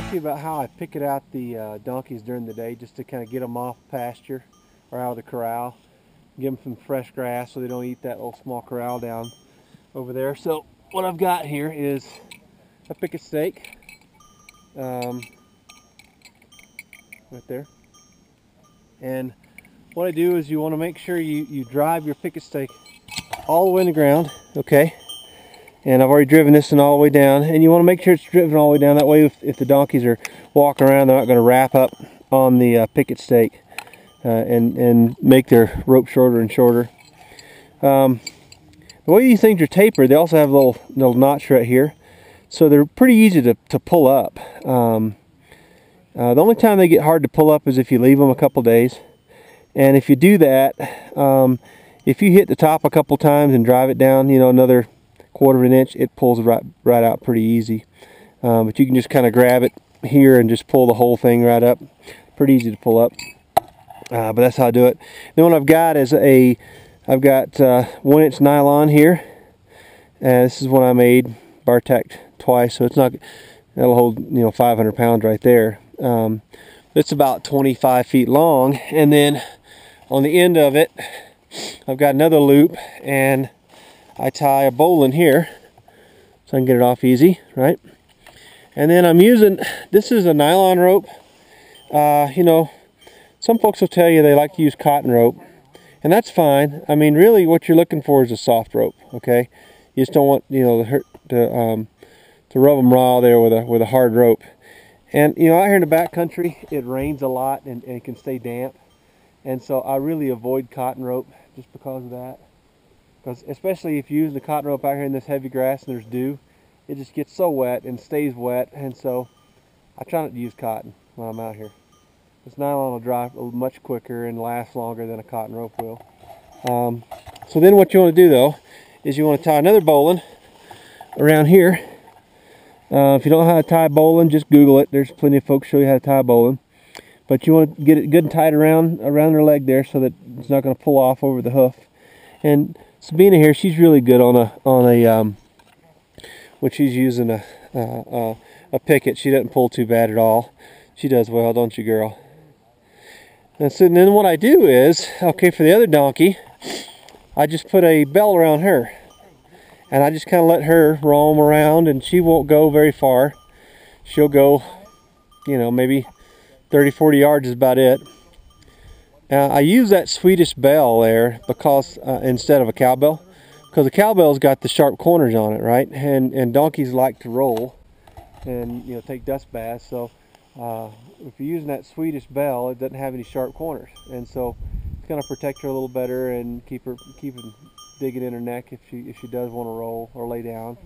talk to you about how I picket out the donkeys during the day just to kind of get them off pasture or out of the corral. Give them some fresh grass so they don't eat that little small corral down over there. So what I've got here is a picket stake right there. And what I do is you want to make sure you drive your picket stake all the way in the ground, okay? And I've already driven this one all the way down, and you want to make sure it's driven all the way down. That way if the donkeys are walking around, they're not going to wrap up on the picket stake and make their rope shorter and shorter. The way these things are tapered, they also have a little notch right here, so they're pretty easy to pull up. The only time they get hard to pull up is if you leave them a couple days. And if you do that, if you hit the top a couple times and drive it down, you know, another 1/4 of an inch, it pulls right out pretty easy. But you can just kind of grab it here and just pull the whole thing right up. Pretty easy to pull up. But that's how I do it. Then what I've got is I've got 1-inch nylon here. This is one I made, bar tacked twice, so it's not, that'll hold, you know, 500 pounds right there. It's about 25 feet long, and then on the end of it I've got another loop, and I tie a bowline here so I can get it off easy, right? And then I'm using, this is a nylon rope. You know, some folks will tell you they like to use cotton rope, and that's fine. I mean, really what you're looking for is a soft rope, okay? You just don't want, you know, to rub them raw there with a hard rope. And you know, out here in the back country, it rains a lot and it can stay damp, and so I really avoid cotton rope just because of that. Because especially if you use the cotton rope out here in this heavy grass and there's dew, it just gets so wet and stays wet, and so I try not to use cotton when I'm out here. This nylon will dry much quicker and last longer than a cotton rope will. So then what you want to do though is you want to tie another bowline around here. If you don't know how to tie a bowline, just Google it. There's plenty of folks show you how to tie a bowline. But you want to get it good and tight around their leg there so that it's not going to pull off over the hoof. And Sabina here, she's really good on a when she's using a picket. She doesn't pull too bad at all. She does well, don't you, girl? And so then what I do is, okay, for the other donkey, I just put a bell around her, and I just kind of let her roam around, and she won't go very far. She'll go, you know, maybe 30-40 yards is about it. I use that Swedish bell there because instead of a cowbell, because the cowbell's got the sharp corners on it, right? And donkeys like to roll and, you know, take dust baths. So if you're using that Swedish bell, it doesn't have any sharp corners, and so it's going to protect her a little better and keep her digging in her neck if she does want to roll or lay down.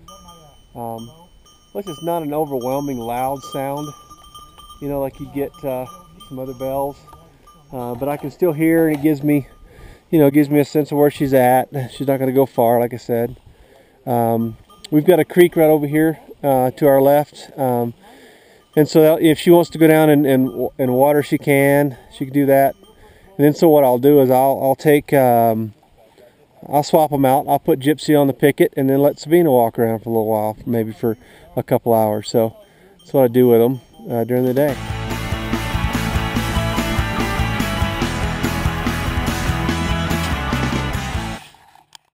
Plus, it's not an overwhelming loud sound, you know, like you get some other bells. But I can still hear, and it gives me, you know, a sense of where she's at. She's not going to go far, like I said. We've got a creek right over here to our left, and so if she wants to go down and water, she can do that. And then so what I'll do is I'll take I'll swap them out. I'll put Gypsy on the picket and then let Sabina walk around for a little while, maybe for a couple hours. So that's what I do with them during the day.